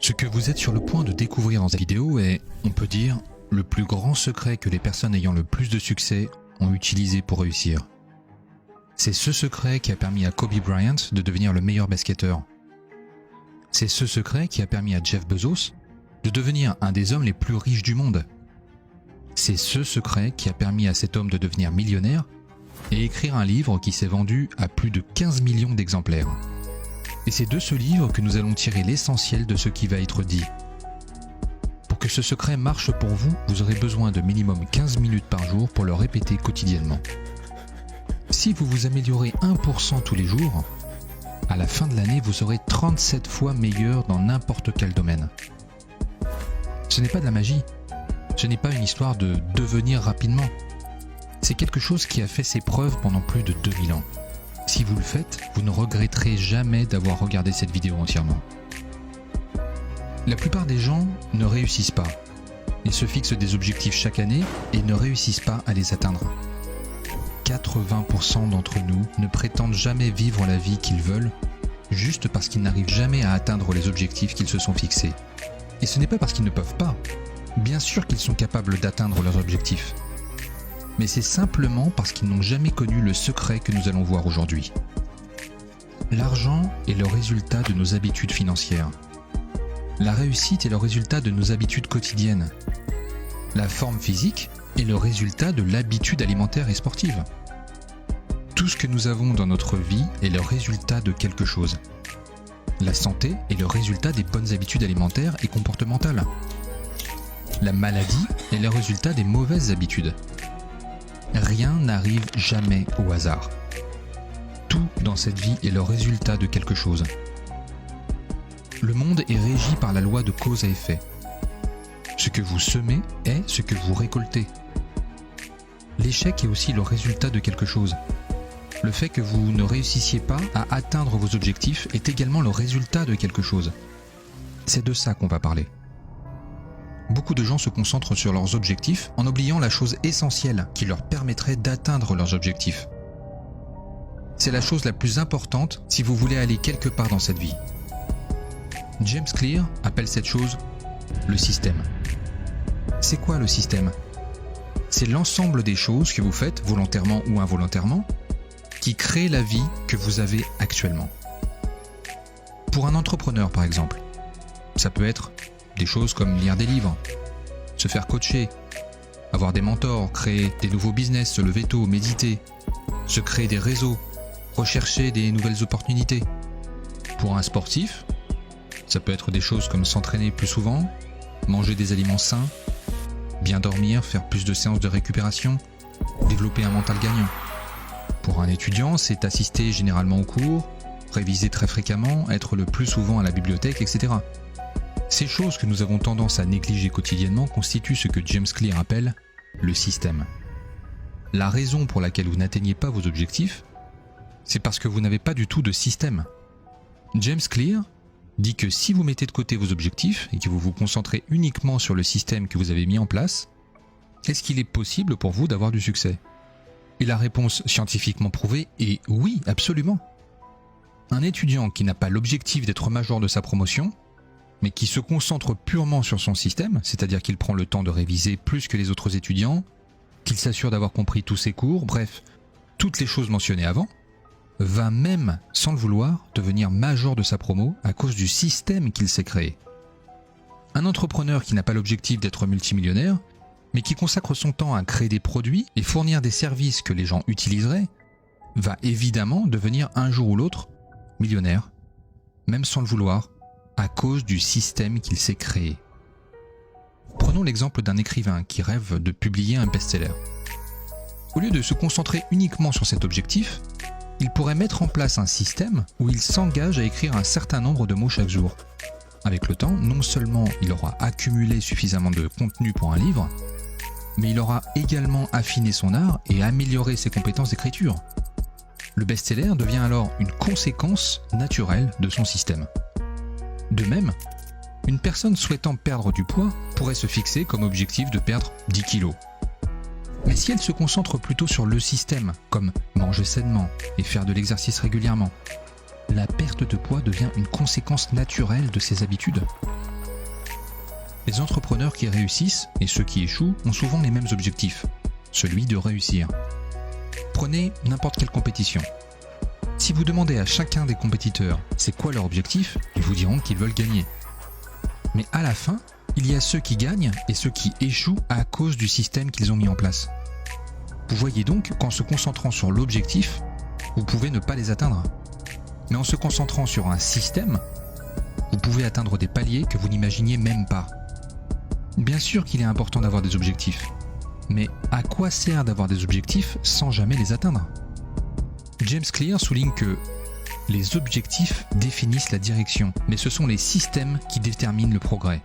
Ce que vous êtes sur le point de découvrir dans cette vidéo est, on peut dire, le plus grand secret que les personnes ayant le plus de succès ont utilisé pour réussir. C'est ce secret qui a permis à Kobe Bryant de devenir le meilleur basketteur. C'est ce secret qui a permis à Jeff Bezos de devenir un des hommes les plus riches du monde. C'est ce secret qui a permis à cet homme de devenir millionnaire et écrire un livre qui s'est vendu à plus de 15 millions d'exemplaires. Et c'est de ce livre que nous allons tirer l'essentiel de ce qui va être dit. Pour que ce secret marche pour vous, vous aurez besoin de minimum 15 minutes par jour pour le répéter quotidiennement. Si vous vous améliorez 1% tous les jours, à la fin de l'année, vous serez 37 fois meilleur dans n'importe quel domaine. Ce n'est pas de la magie. Ce n'est pas une histoire de devenir rapidement. C'est quelque chose qui a fait ses preuves pendant plus de 2000 ans. Si vous le faites, vous ne regretterez jamais d'avoir regardé cette vidéo entièrement. La plupart des gens ne réussissent pas. Ils se fixent des objectifs chaque année et ne réussissent pas à les atteindre. 80% d'entre nous ne prétendent jamais vivre la vie qu'ils veulent, juste parce qu'ils n'arrivent jamais à atteindre les objectifs qu'ils se sont fixés. Et ce n'est pas parce qu'ils ne peuvent pas. Bien sûr qu'ils sont capables d'atteindre leurs objectifs. Mais c'est simplement parce qu'ils n'ont jamais connu le secret que nous allons voir aujourd'hui. L'argent est le résultat de nos habitudes financières. La réussite est le résultat de nos habitudes quotidiennes. La forme physique est le résultat de l'habitude alimentaire et sportive. Tout ce que nous avons dans notre vie est le résultat de quelque chose. La santé est le résultat des bonnes habitudes alimentaires et comportementales. La maladie est le résultat des mauvaises habitudes. Rien n'arrive jamais au hasard. Tout dans cette vie est le résultat de quelque chose. Le monde est régi par la loi de cause à effet. Ce que vous semez est ce que vous récoltez. L'échec est aussi le résultat de quelque chose. Le fait que vous ne réussissiez pas à atteindre vos objectifs est également le résultat de quelque chose. C'est de ça qu'on va parler. Beaucoup de gens se concentrent sur leurs objectifs en oubliant la chose essentielle qui leur permettrait d'atteindre leurs objectifs. C'est la chose la plus importante si vous voulez aller quelque part dans cette vie. James Clear appelle cette chose le système. C'est quoi le système ? C'est l'ensemble des choses que vous faites, volontairement ou involontairement, qui créent la vie que vous avez actuellement. Pour un entrepreneur, par exemple, ça peut être des choses comme lire des livres, se faire coacher, avoir des mentors, créer des nouveaux business, se lever tôt, méditer, se créer des réseaux, rechercher des nouvelles opportunités. Pour un sportif, ça peut être des choses comme s'entraîner plus souvent, manger des aliments sains, bien dormir, faire plus de séances de récupération, développer un mental gagnant. Pour un étudiant, c'est assister généralement aux cours, réviser très fréquemment, être le plus souvent à la bibliothèque, etc. Ces choses que nous avons tendance à négliger quotidiennement constituent ce que James Clear appelle le système. La raison pour laquelle vous n'atteignez pas vos objectifs, c'est parce que vous n'avez pas du tout de système. James Clear dit que si vous mettez de côté vos objectifs et que vous vous concentrez uniquement sur le système que vous avez mis en place, est-ce qu'il est possible pour vous d'avoir du succès ? Et la réponse scientifiquement prouvée est oui, absolument. Un étudiant qui n'a pas l'objectif d'être major de sa promotion, mais qui se concentre purement sur son système, c'est-à-dire qu'il prend le temps de réviser plus que les autres étudiants, qu'il s'assure d'avoir compris tous ses cours, bref, toutes les choses mentionnées avant, va même, sans le vouloir, devenir major de sa promo à cause du système qu'il s'est créé. Un entrepreneur qui n'a pas l'objectif d'être multimillionnaire, mais qui consacre son temps à créer des produits et fournir des services que les gens utiliseraient, va évidemment devenir un jour ou l'autre millionnaire, même sans le vouloir, à cause du système qu'il s'est créé. Prenons l'exemple d'un écrivain qui rêve de publier un best-seller. Au lieu de se concentrer uniquement sur cet objectif, il pourrait mettre en place un système où il s'engage à écrire un certain nombre de mots chaque jour. Avec le temps, non seulement il aura accumulé suffisamment de contenu pour un livre, mais il aura également affiné son art et amélioré ses compétences d'écriture. Le best-seller devient alors une conséquence naturelle de son système. De même, une personne souhaitant perdre du poids pourrait se fixer comme objectif de perdre 10 kilos. Mais si elle se concentre plutôt sur le système, comme manger sainement et faire de l'exercice régulièrement, la perte de poids devient une conséquence naturelle de ses habitudes. Les entrepreneurs qui réussissent et ceux qui échouent ont souvent les mêmes objectifs, celui de réussir. Prenez n'importe quelle compétition. Si vous demandez à chacun des compétiteurs c'est quoi leur objectif, ils vous diront qu'ils veulent gagner. Mais à la fin, il y a ceux qui gagnent et ceux qui échouent à cause du système qu'ils ont mis en place. Vous voyez donc qu'en se concentrant sur l'objectif, vous pouvez ne pas les atteindre. Mais en se concentrant sur un système, vous pouvez atteindre des paliers que vous n'imaginiez même pas. Bien sûr qu'il est important d'avoir des objectifs, mais à quoi sert d'avoir des objectifs sans jamais les atteindre ? James Clear souligne que les objectifs définissent la direction, mais ce sont les systèmes qui déterminent le progrès.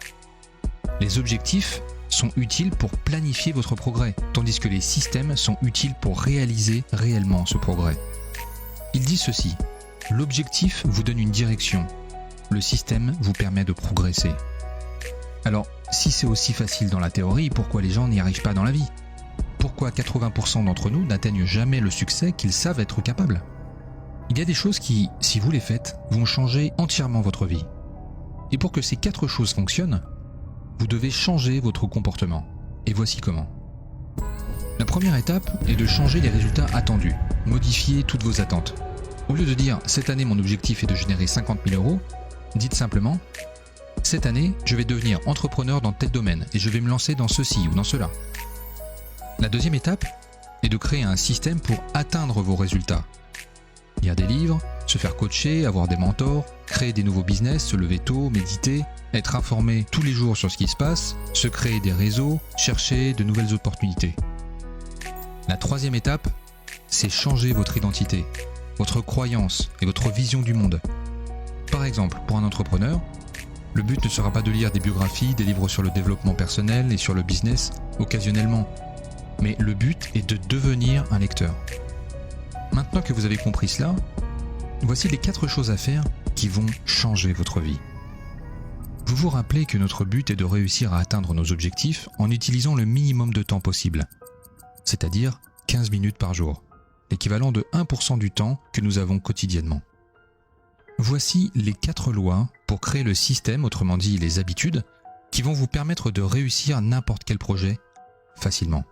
Les objectifs sont utiles pour planifier votre progrès, tandis que les systèmes sont utiles pour réaliser réellement ce progrès. Il dit ceci, l'objectif vous donne une direction, le système vous permet de progresser. Alors, si c'est aussi facile dans la théorie, pourquoi les gens n'y arrivent pas dans la vie ? Pourquoi 80% d'entre nous n'atteignent jamais le succès qu'ils savent être capables ? Il y a des choses qui, si vous les faites, vont changer entièrement votre vie. Et pour que ces 4 choses fonctionnent, vous devez changer votre comportement. Et voici comment. La première étape est de changer les résultats attendus, modifier toutes vos attentes. Au lieu de dire « cette année mon objectif est de générer 50 000 €, dites simplement « cette année je vais devenir entrepreneur dans tel domaine et je vais me lancer dans ceci ou dans cela ». La deuxième étape est de créer un système pour atteindre vos résultats. Lire des livres, se faire coacher, avoir des mentors, créer des nouveaux business, se lever tôt, méditer, être informé tous les jours sur ce qui se passe, se créer des réseaux, chercher de nouvelles opportunités. La troisième étape, c'est changer votre identité, votre croyance et votre vision du monde. Par exemple, pour un entrepreneur, le but ne sera pas de lire des biographies, des livres sur le développement personnel et sur le business occasionnellement, mais le but est de devenir un lecteur. Maintenant que vous avez compris cela, voici les 4 choses à faire qui vont changer votre vie. Vous vous rappelez que notre but est de réussir à atteindre nos objectifs en utilisant le minimum de temps possible, c'est-à-dire 15 minutes par jour, l'équivalent de 1% du temps que nous avons quotidiennement. Voici les 4 lois pour créer le système, autrement dit les habitudes, qui vont vous permettre de réussir n'importe quel projet facilement.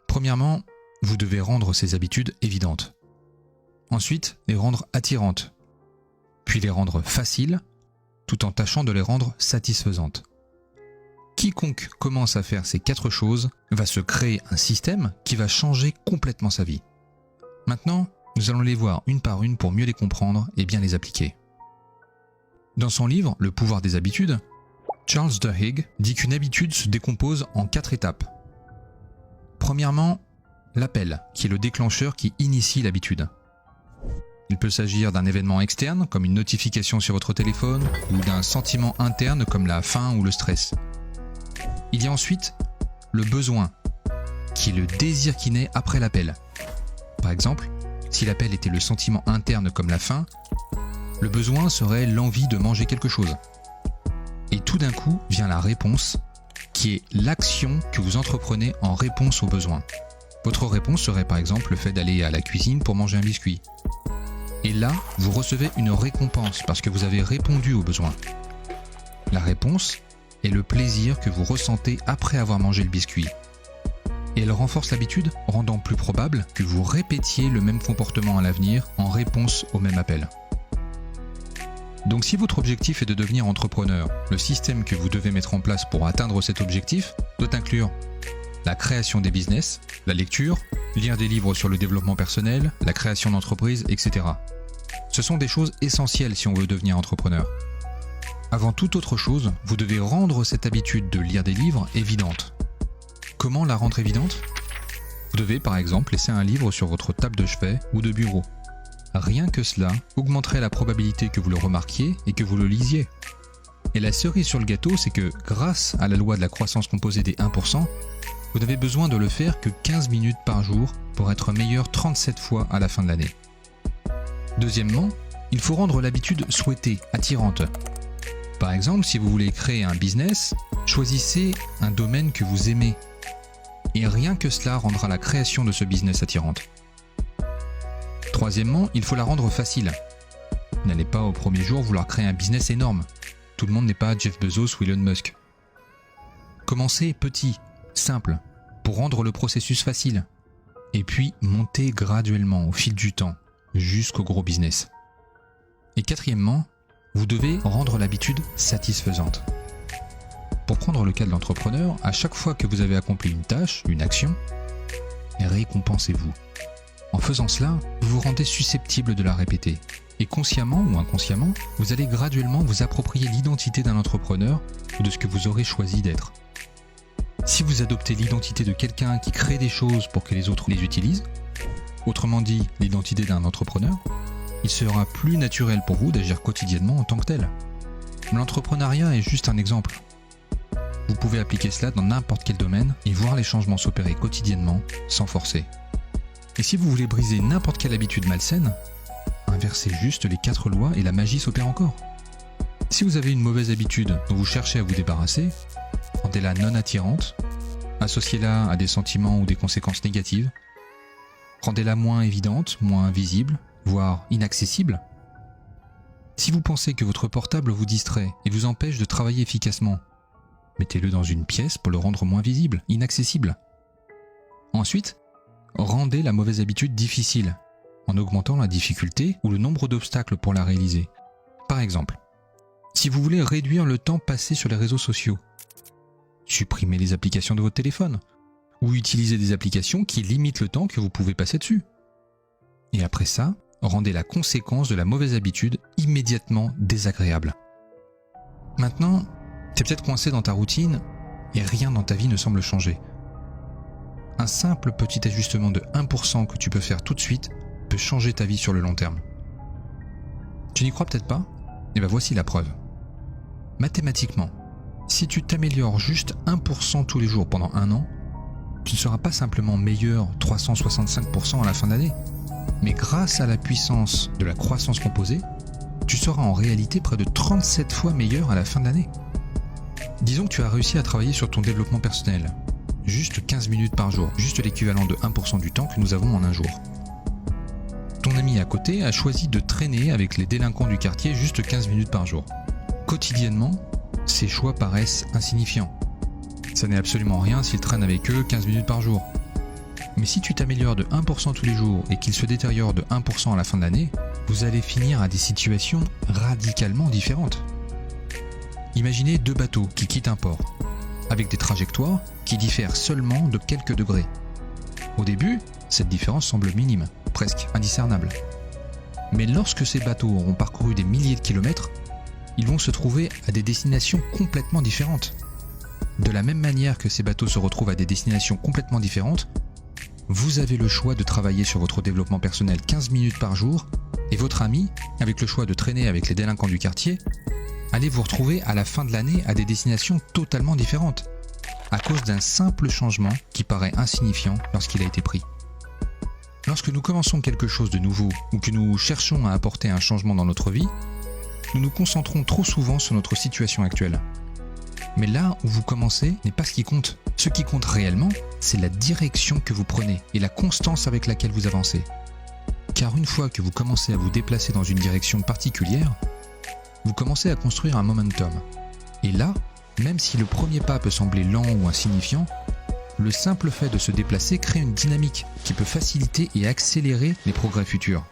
Premièrement, vous devez rendre ces habitudes évidentes. Ensuite, les rendre attirantes. Puis les rendre faciles, tout en tâchant de les rendre satisfaisantes. Quiconque commence à faire ces 4 choses va se créer un système qui va changer complètement sa vie. Maintenant, nous allons les voir une par une pour mieux les comprendre et bien les appliquer. Dans son livre « Le pouvoir des habitudes », Charles Duhigg dit qu'une habitude se décompose en 4 étapes. Premièrement, l'appel, qui est le déclencheur qui initie l'habitude. Il peut s'agir d'un événement externe, comme une notification sur votre téléphone, ou d'un sentiment interne, comme la faim ou le stress. Il y a ensuite le besoin, qui est le désir qui naît après l'appel. Par exemple, si l'appel était le sentiment interne comme la faim, le besoin serait l'envie de manger quelque chose. Et tout d'un coup vient la réponse, qui est l'action que vous entreprenez en réponse au besoin. Votre réponse serait par exemple le fait d'aller à la cuisine pour manger un biscuit. Et là, vous recevez une récompense parce que vous avez répondu au besoin. La réponse est le plaisir que vous ressentez après avoir mangé le biscuit. Et elle renforce l'habitude, rendant plus probable que vous répétiez le même comportement à l'avenir en réponse au même appel. Donc si votre objectif est de devenir entrepreneur, le système que vous devez mettre en place pour atteindre cet objectif doit inclure la création des business, la lecture, lire des livres sur le développement personnel, la création d'entreprises, etc. Ce sont des choses essentielles si on veut devenir entrepreneur. Avant toute autre chose, vous devez rendre cette habitude de lire des livres évidente. Comment la rendre évidente ? Vous devez par exemple laisser un livre sur votre table de chevet ou de bureau. Rien que cela augmenterait la probabilité que vous le remarquiez et que vous le lisiez. Et la cerise sur le gâteau, c'est que grâce à la loi de la croissance composée des 1%, vous n'avez besoin de le faire que 15 minutes par jour pour être meilleur 37 fois à la fin de l'année. Deuxièmement, il faut rendre l'habitude souhaitée, attirante. Par exemple, si vous voulez créer un business, choisissez un domaine que vous aimez. Et rien que cela rendra la création de ce business attirante. Troisièmement, il faut la rendre facile. N'allez pas au premier jour vouloir créer un business énorme. Tout le monde n'est pas Jeff Bezos ou Elon Musk. Commencez petit, simple, pour rendre le processus facile. Et puis montez graduellement au fil du temps, jusqu'au gros business. Et quatrièmement, vous devez rendre l'habitude satisfaisante. Pour prendre le cas de l'entrepreneur, à chaque fois que vous avez accompli une tâche, une action, récompensez-vous. En faisant cela, vous vous rendez susceptible de la répéter. Et consciemment ou inconsciemment, vous allez graduellement vous approprier l'identité d'un entrepreneur ou de ce que vous aurez choisi d'être. Si vous adoptez l'identité de quelqu'un qui crée des choses pour que les autres les utilisent, autrement dit l'identité d'un entrepreneur, il sera plus naturel pour vous d'agir quotidiennement en tant que tel. L'entrepreneuriat est juste un exemple. Vous pouvez appliquer cela dans n'importe quel domaine et voir les changements s'opérer quotidiennement sans forcer. Et si vous voulez briser n'importe quelle habitude malsaine, inversez juste les 4 lois et la magie s'opère encore. Si vous avez une mauvaise habitude dont vous cherchez à vous débarrasser, rendez-la non attirante, associez-la à des sentiments ou des conséquences négatives, rendez-la moins évidente, moins visible, voire inaccessible. Si vous pensez que votre portable vous distrait et vous empêche de travailler efficacement, mettez-le dans une pièce pour le rendre moins visible, inaccessible. Ensuite, rendez la mauvaise habitude difficile, en augmentant la difficulté ou le nombre d'obstacles pour la réaliser. Par exemple, si vous voulez réduire le temps passé sur les réseaux sociaux, supprimez les applications de votre téléphone, ou utilisez des applications qui limitent le temps que vous pouvez passer dessus. Et après ça, rendez la conséquence de la mauvaise habitude immédiatement désagréable. Maintenant, tu es peut-être coincé dans ta routine et rien dans ta vie ne semble changer. Un simple petit ajustement de 1% que tu peux faire tout de suite peut changer ta vie sur le long terme. Tu n'y crois peut-être pas ? Eh bien voici la preuve. Mathématiquement, si tu t'améliores juste 1% tous les jours pendant un an, tu ne seras pas simplement meilleur 365% à la fin de l'année, mais grâce à la puissance de la croissance composée, tu seras en réalité près de 37 fois meilleur à la fin de l'année. Disons que tu as réussi à travailler sur ton développement personnel, juste 15 minutes par jour, juste l'équivalent de 1% du temps que nous avons en un jour. Ton ami à côté a choisi de traîner avec les délinquants du quartier juste 15 minutes par jour. Quotidiennement, ces choix paraissent insignifiants. Ça n'est absolument rien s'il traîne avec eux 15 minutes par jour. Mais si tu t'améliores de 1% tous les jours et qu'il se détériore de 1% à la fin de l'année, vous allez finir à des situations radicalement différentes. Imaginez 2 bateaux qui quittent un port, avec des trajectoires qui diffèrent seulement de quelques degrés. Au début, cette différence semble minime, presque indiscernable. Mais lorsque ces bateaux auront parcouru des milliers de kilomètres, ils vont se trouver à des destinations complètement différentes. De la même manière que ces bateaux se retrouvent à des destinations complètement différentes, vous avez le choix de travailler sur votre développement personnel 15 minutes par jour et votre ami, avec le choix de traîner avec les délinquants du quartier, allez vous retrouver à la fin de l'année à des destinations totalement différentes, à cause d'un simple changement qui paraît insignifiant lorsqu'il a été pris. Lorsque nous commençons quelque chose de nouveau ou que nous cherchons à apporter un changement dans notre vie, nous nous concentrons trop souvent sur notre situation actuelle. Mais là où vous commencez n'est pas ce qui compte. Ce qui compte réellement, c'est la direction que vous prenez et la constance avec laquelle vous avancez. Car une fois que vous commencez à vous déplacer dans une direction particulière, vous commencez à construire un momentum. Et là, même si le premier pas peut sembler lent ou insignifiant, le simple fait de se déplacer crée une dynamique qui peut faciliter et accélérer les progrès futurs.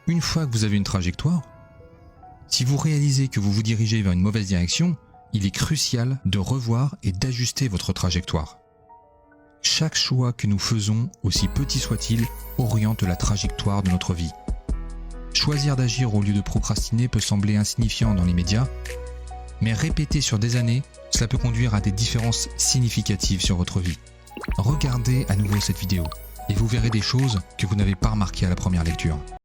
Une fois que vous avez une trajectoire, si vous réalisez que vous vous dirigez vers une mauvaise direction, il est crucial de revoir et d'ajuster votre trajectoire. Chaque choix que nous faisons, aussi petit soit-il, oriente la trajectoire de notre vie. Choisir d'agir au lieu de procrastiner peut sembler insignifiant dans l'immédiat, mais répéter sur des années, cela peut conduire à des différences significatives sur votre vie. Regardez à nouveau cette vidéo et vous verrez des choses que vous n'avez pas remarquées à la première lecture.